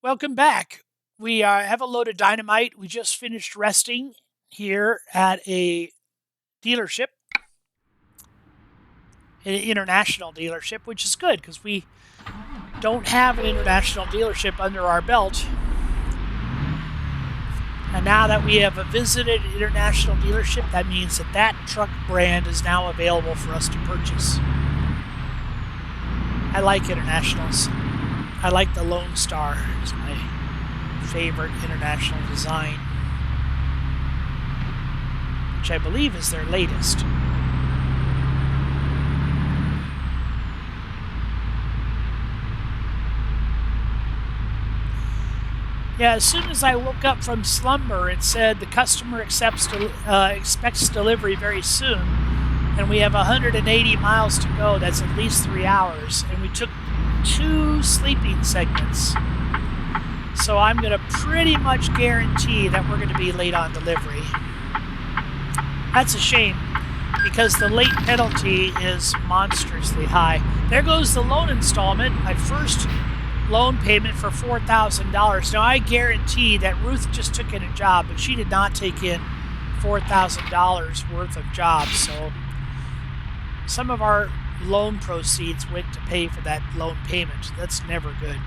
Welcome back. We have a load of dynamite. We just finished resting here at a dealership, an international dealership, which is good because we don't have an international dealership under our belt. And now that we have visited an international dealership, that means that truck brand is now available for us to purchase. I like internationals. I like the Lone Star. It's my favorite international design, which I believe is their latest. Yeah, as soon as I woke up from slumber, it said the customer expects delivery very soon, and we have 180 miles to go. That's at least 3 hours, and we took 2 sleeping segments. So I'm going to pretty much guarantee that we're going to be late on delivery. That's a shame because the late penalty is monstrously high. There goes the loan installment, my first loan payment for $4,000. Now I guarantee that Ruth just took in a job, but she did not take in $4,000 worth of jobs. So some of our loan proceeds went to pay for that loan payment. That's never good.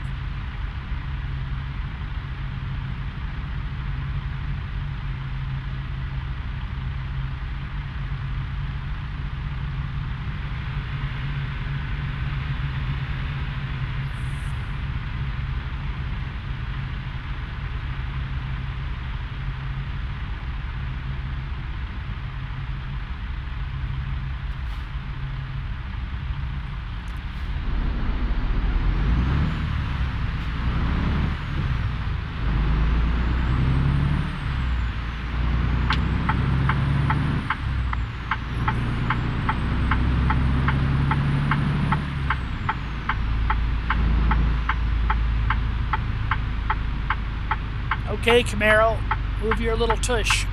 Okay, Camaro, move your little tush.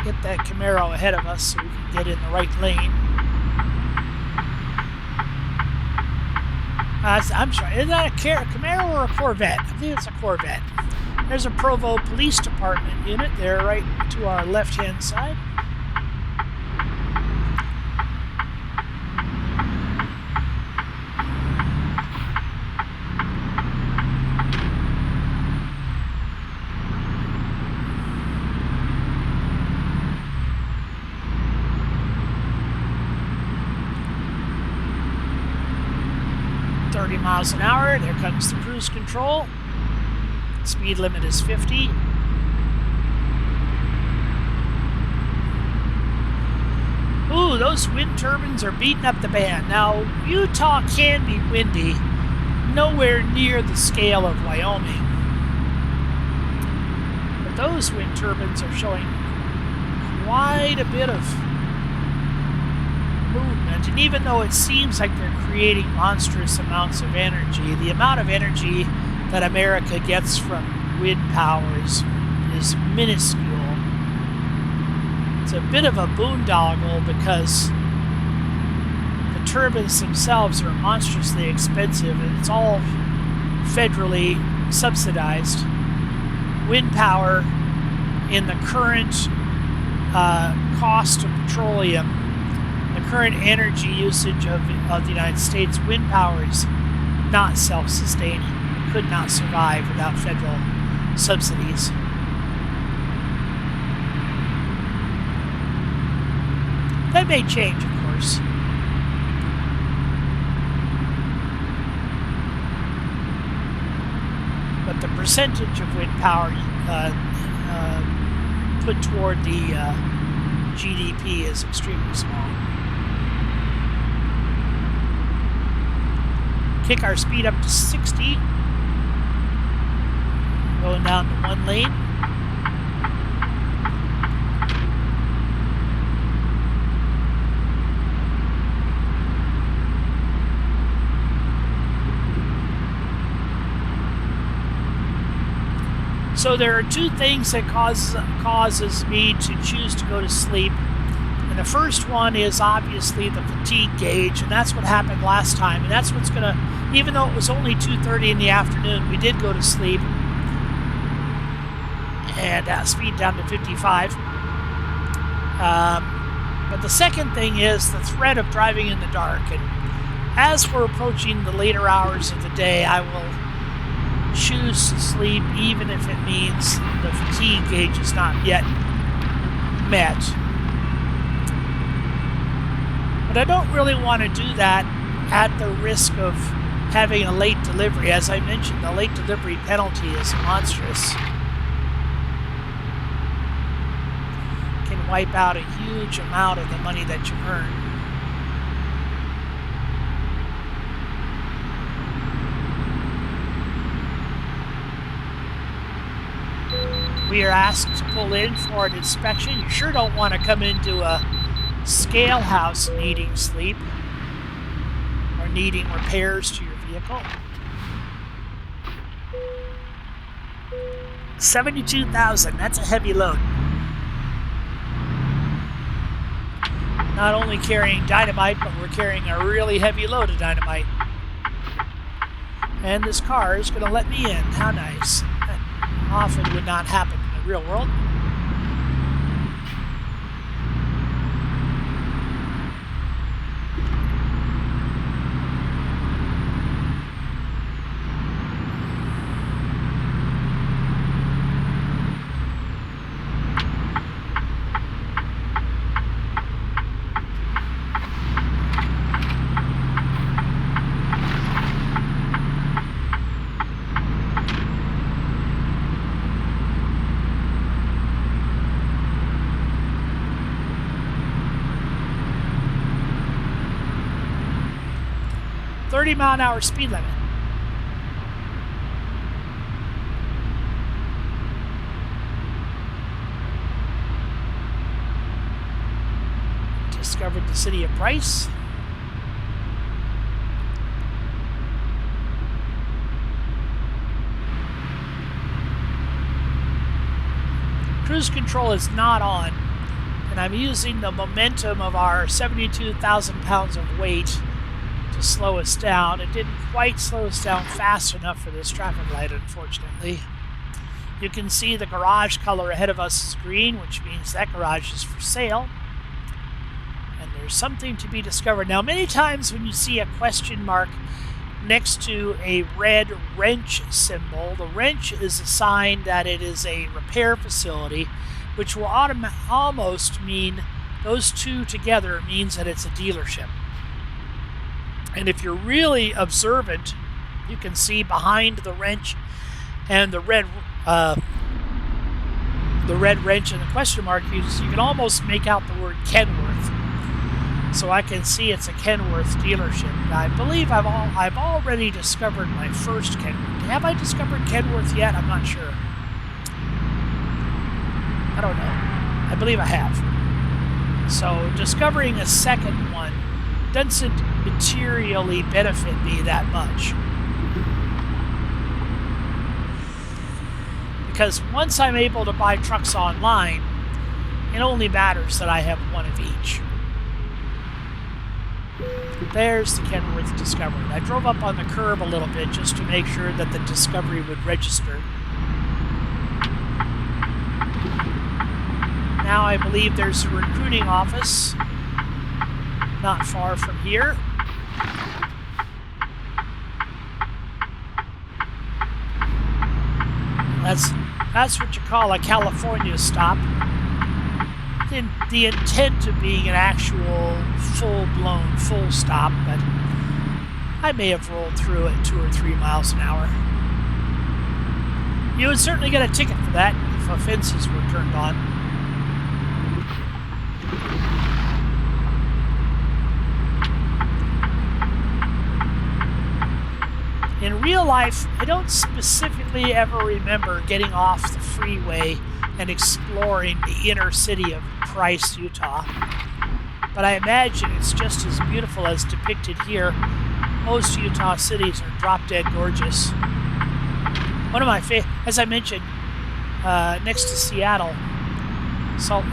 Get that Camaro ahead of us so we can get in the right lane. I'm sorry, is that a Camaro or a Corvette? I think it's a Corvette. There's a Provo Police Department unit there right to our left-hand side. Miles an hour. There comes the cruise control. Speed limit is 50. Ooh, those wind turbines are beating up the band. Now, Utah can be windy, nowhere near the scale of Wyoming. But those wind turbines are showing quite a bit of movement, and even though it seems like they're creating monstrous amounts of energy, the amount of energy that America gets from wind powers is minuscule. It's a bit of a boondoggle because the turbines themselves are monstrously expensive and it's all federally subsidized. Wind power in the current cost of petroleum, the current energy usage of the United States, wind power is not self-sustaining. It could not survive without federal subsidies. That may change, of course. But the percentage of wind power put toward the GDP is extremely small. Kick our speed up to 60. Going down to one lane. So there are 2 things that causes me to choose to go to sleep And the first one is obviously the fatigue gauge, and that's what happened last time. And that's what's going to, even though it was only 2:30 in the afternoon, we did go to sleep and speed down to 55. But the second thing is the threat of driving in the dark. And as we're approaching the later hours of the day, I will choose to sleep even if it means the fatigue gauge is not yet met. But I don't really want to do that at the risk of having a late delivery. As I mentioned, the late delivery penalty is monstrous. Can wipe out a huge amount of the money that you earn. We are asked to pull in for an inspection. You sure don't want to come into a scale house needing sleep or needing repairs to your vehicle. 72,000, that's a heavy load. Not only carrying dynamite, but we're carrying a really heavy load of dynamite. And this car is going to let me in. How nice. That often would not happen in the real world. .30-mile-an-hour speed limit. Discovered the city of Price. Cruise control is not on, and I'm using the momentum of our 72,000 pounds of weight to slow us down. It didn't quite slow us down fast enough for this traffic light, unfortunately. You can see the garage color ahead of us is green, which means that garage is for sale. And there's something to be discovered. Now, many times when you see a question mark next to a red wrench symbol, the wrench is a sign that it is a repair facility, which will almost mean those two together means that it's a dealership. And if you're really observant, you can see behind the wrench and the red wrench and the question mark, you can almost make out the word Kenworth. So I can see it's a Kenworth dealership. I believe I've already discovered my first Kenworth. Have I discovered Kenworth yet? I'm not sure. I don't know. I believe I have. So discovering a second one doesn't materially benefit me that much. Because once I'm able to buy trucks online, it only matters that I have one of each. There's the Kenworth Discovery. I drove up on the curb a little bit just to make sure that the Discovery would register. Now I believe there's a recruiting office not far from here. That's what you call a California stop. The intent of being an actual full-blown full stop, but I may have rolled through at 2 or 3 miles an hour. You would certainly get a ticket for that if offenses were turned on. In real life, I don't specifically ever remember getting off the freeway and exploring the inner city of Price, Utah. But I imagine it's just as beautiful as depicted here. Most Utah cities are drop-dead gorgeous. One of my as I mentioned, next to Seattle,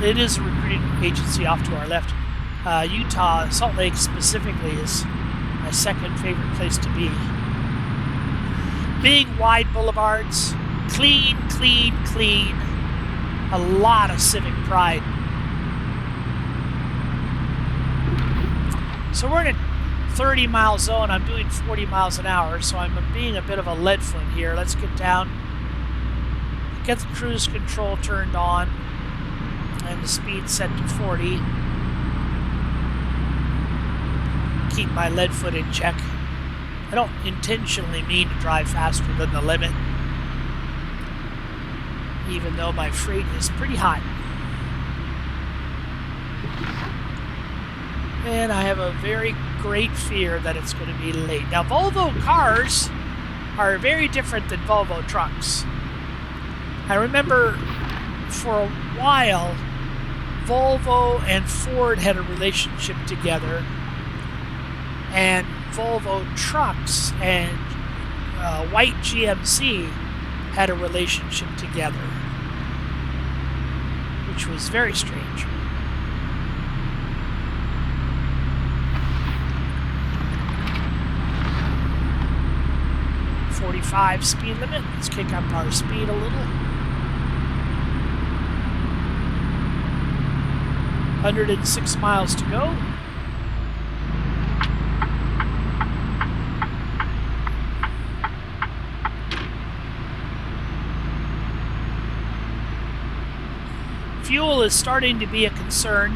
It is a recruiting agency off to our left. Utah, Salt Lake specifically, is my second favorite place to be. Big, wide boulevards, clean, clean, clean. A lot of civic pride. So we're in a 30-mile zone. I'm doing 40 miles an hour, so I'm being a bit of a lead foot here. Let's get down, get the cruise control turned on, and the speed set to 40. Keep my lead foot in check. I don't intentionally mean to drive faster than the limit, even though my freight is pretty hot. And I have a very great fear that it's going to be late. Now, Volvo cars are very different than Volvo trucks. I remember for a while, Volvo and Ford had a relationship together, and Volvo trucks and white GMC had a relationship together, which was very strange. .45 speed limit. Let's kick up our speed a little. 106 miles to go. Fuel is starting to be a concern.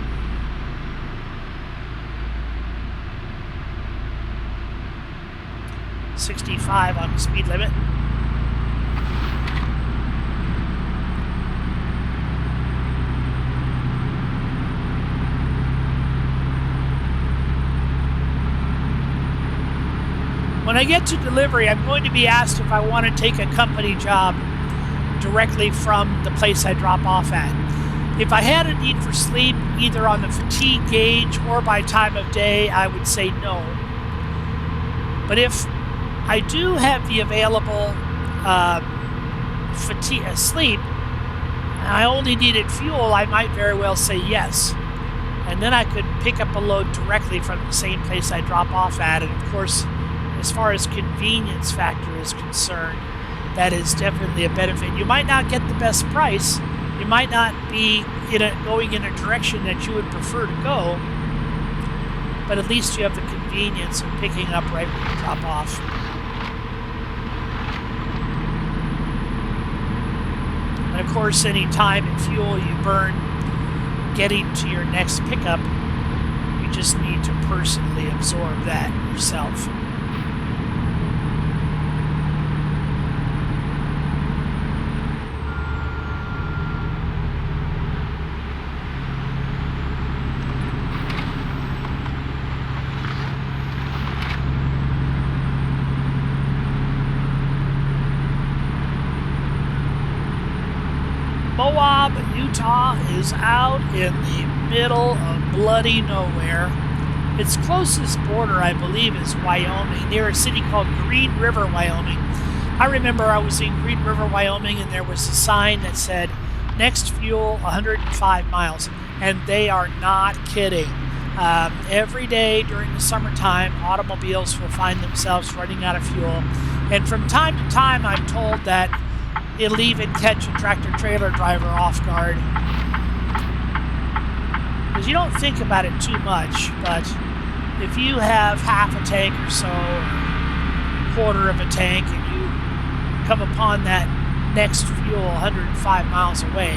.65 on the speed limit. When I get to delivery, I'm going to be asked if I want to take a company job directly from the place I drop off at. If I had a need for sleep, either on the fatigue gauge or by time of day, I would say no. But if I do have the available sleep, and I only needed fuel, I might very well say yes. And then I could pick up a load directly from the same place I drop off at. And of course, as far as convenience factor is concerned, that is definitely a benefit. You might not get the best price. You might not be going in a direction that you would prefer to go, but at least you have the convenience of picking up right when you drop off. And of course, any time and fuel you burn getting to your next pickup, you just need to personally absorb that yourself. Moab, Utah is out in the middle of bloody nowhere. Its closest border, I believe, is Wyoming, near a city called Green River, Wyoming. I remember I was in Green River, Wyoming, and there was a sign that said, next fuel, 105 miles. And they are not kidding. Every day during the summertime, automobiles will find themselves running out of fuel. And from time to time, I'm told that it'll even catch a tractor-trailer driver off guard. Because you don't think about it too much, but if you have half a tank or so, or quarter of a tank, and you come upon that next fuel 105 miles away,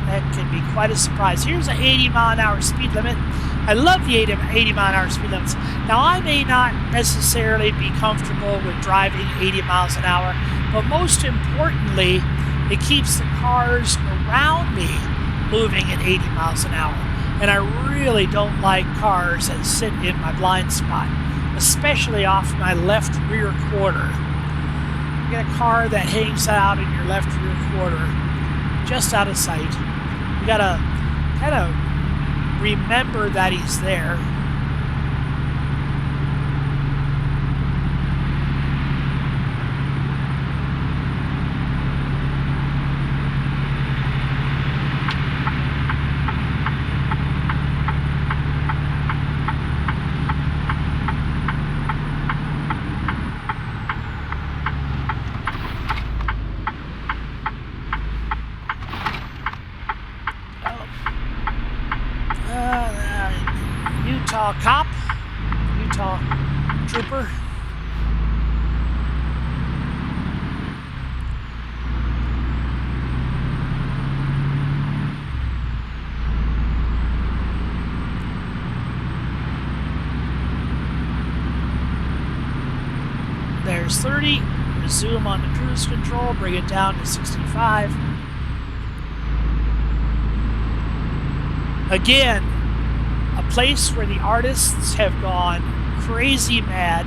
that can be quite a surprise. Here's an 80-mile-an-hour speed limit. I love the 80-mile-an-hour speed limits. Now, I may not necessarily be comfortable with driving 80 miles an hour, but most importantly, it keeps the cars around me moving at 80 miles an hour. And I really don't like cars that sit in my blind spot, especially off my left rear quarter. You get a car that hangs out in your left rear quarter, just out of sight. You gotta kind of remember that he's there. There's 30. Zoom on the cruise control, bring it down to 65. Again, a place where the artists have gone crazy mad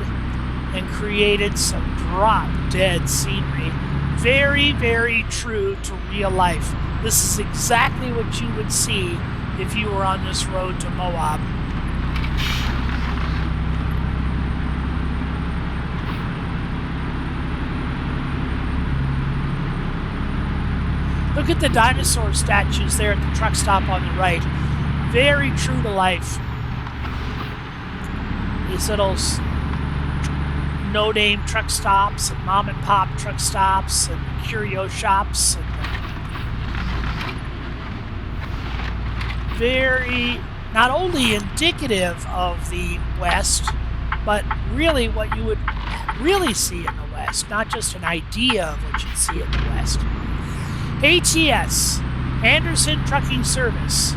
and created some drop-dead scenery. Very, very true to real life. This is exactly what you would see if you were on this road to Moab. Look at the dinosaur statues there at the truck stop on the right. Very true to life. These little no-name truck stops and mom-and-pop truck stops and curio shops. And very, not only indicative of the West, but really what you would really see in the West, not just an idea of what you'd see in the West. ATS, Anderson Trucking Service,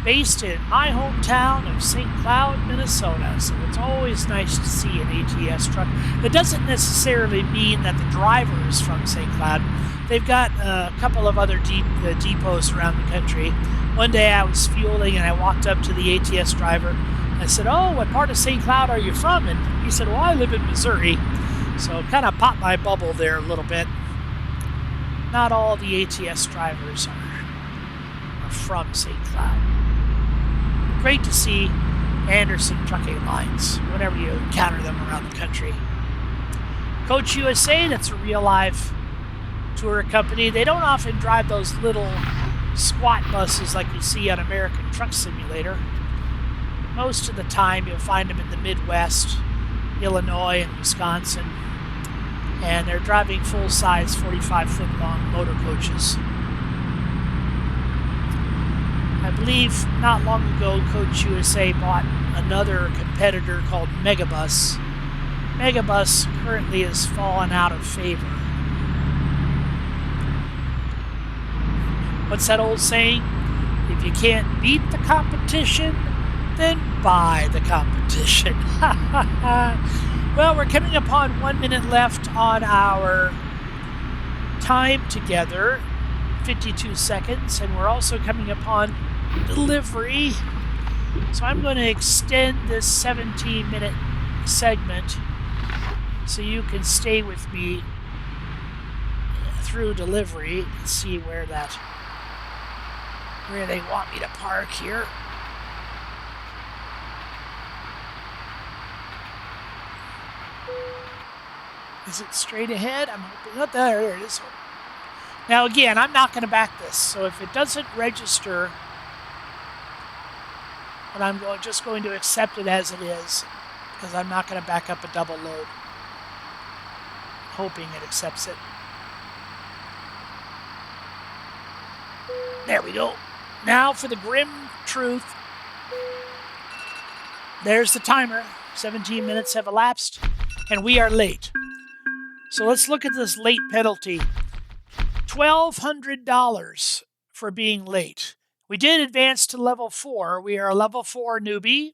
based in my hometown of St. Cloud, Minnesota. So it's always nice to see an ATS truck. That doesn't necessarily mean that the driver is from St. Cloud. They've got a couple of other depots around the country. One day I was fueling and I walked up to the ATS driver. I said, "Oh, what part of St. Cloud are you from?" And he said, "Well, I live in Missouri." So kind of popped my bubble there a little bit. Not all the ATS drivers are from St. Cloud. Great to see Anderson Trucking Lines whenever you encounter them around the country. Coach USA, that's a real live tour company. They don't often drive those little squat buses like you see on American Truck Simulator. Most of the time you'll find them in the Midwest, Illinois and Wisconsin. And they're driving full-size 45-foot-long motor coaches. I believe not long ago, Coach USA bought another competitor called Megabus. Megabus currently has fallen out of favor. What's that old saying? If you can't beat the competition, then buy the competition. Well, we're coming upon 1 minute left on our time together, 52 seconds, and we're also coming upon delivery. So I'm going to extend this 17-minute segment so you can stay with me through delivery and see where they want me to park here. Is it straight ahead? I'm hoping. Oh, there it is. Now again, I'm not going to back this, so if it doesn't register, then I'm just going to accept it as it is, because I'm not going to back up a double load. Hoping it accepts it. There we go. Now for the grim truth. There's the timer. 17 minutes have elapsed, and we are late. So let's look at this late penalty. $1,200 for being late. We did advance to level 4. We are a level 4 newbie.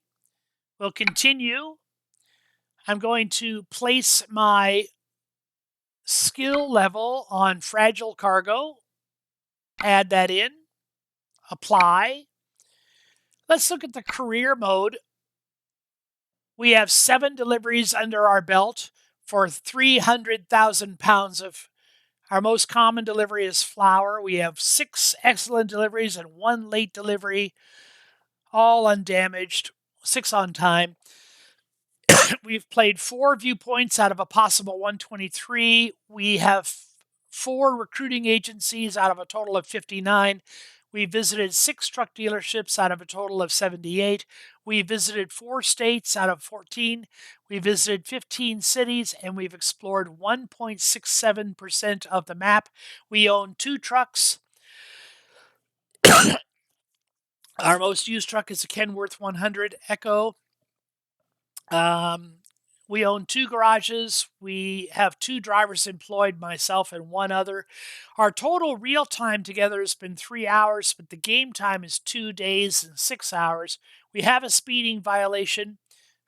We'll continue. I'm going to place my skill level on fragile cargo. Add that in. Apply. Let's look at the career mode. We have 7 deliveries under our belt for 300,000 pounds of. Our most common delivery is flour. We have 6 excellent deliveries and 1 late delivery, all undamaged, 6 on time. We've played 4 viewpoints out of a possible 123. We have 4 recruiting agencies out of a total of 59. We visited 6 truck dealerships out of a total of 78. We visited 4 states out of 14. We visited 15 cities, and we've explored 1.67% of the map. We own 2 trucks. Our most used truck is a Kenworth 100 Echo. We own 2 garages. We have 2 drivers employed, myself and 1 other. Our total real time together has been 3 hours, but the game time is 2 days and 6 hours. We have a speeding violation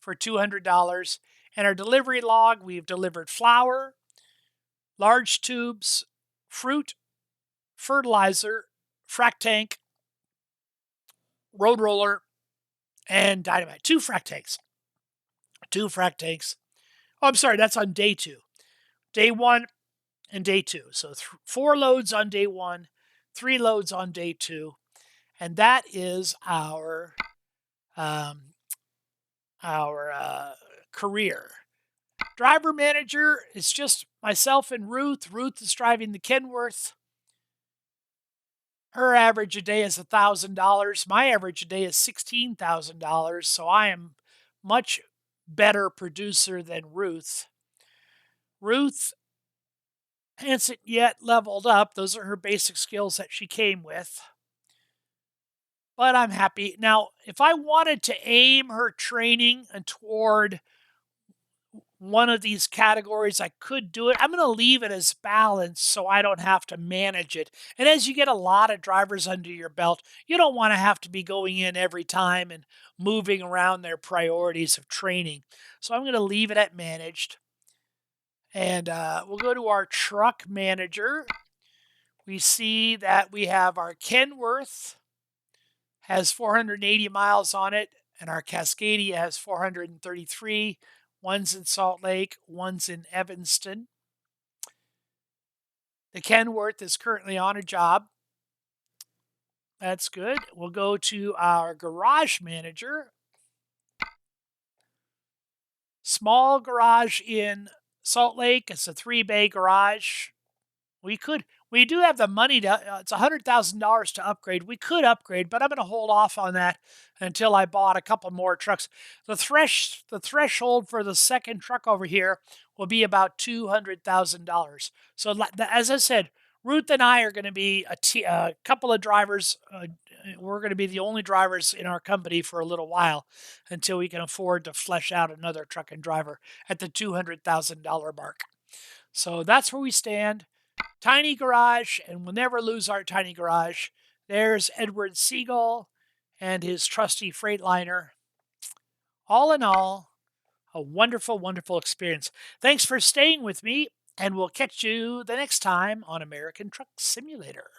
for $200, And our delivery log, we've delivered flour, large tubes, fruit, fertilizer, frac tank, road roller, and dynamite. Two frac tanks. Two frac tanks. Oh, I'm sorry, that's on day two. Day one and day two. So 4 loads on day one, 3 loads on day two. And that is um, our career. Driver manager is just myself and Ruth. Ruth is driving the Kenworth. Her average a day is $1,000. My average a day is $16,000. So I am much better producer than Ruth. Ruth hasn't yet leveled up. Those are her basic skills that she came with. But I'm happy. Now, if I wanted to aim her training toward one of these categories, I could do it. I'm going to leave it as balanced so I don't have to manage it. And as you get a lot of drivers under your belt, you don't want to have to be going in every time and moving around their priorities of training. So I'm going to leave it at managed. And we'll go to our truck manager. We see that we have our Kenworth has 480 miles on it, and our Cascadia has 433. One's in Salt Lake, one's in Evanston. The Kenworth is currently on a job. That's good. We'll go to our garage manager. Small garage in Salt Lake. It's a 3-bay garage. We do have the money to, it's $100,000 to upgrade. We could upgrade, but I'm going to hold off on that until I bought a couple more trucks. The threshold for the second truck over here will be about $200,000. So as I said, Ruth and I are going to be a couple of drivers. We're going to be the only drivers in our company for a little while until we can afford to flesh out another truck and driver at the $200,000 mark. So that's where we stand. Tiny garage, and we'll never lose our tiny garage. There's Edward Siegel and his trusty Freightliner. All in all, a wonderful, wonderful experience. Thanks for staying with me, and we'll catch you the next time on American Truck Simulator.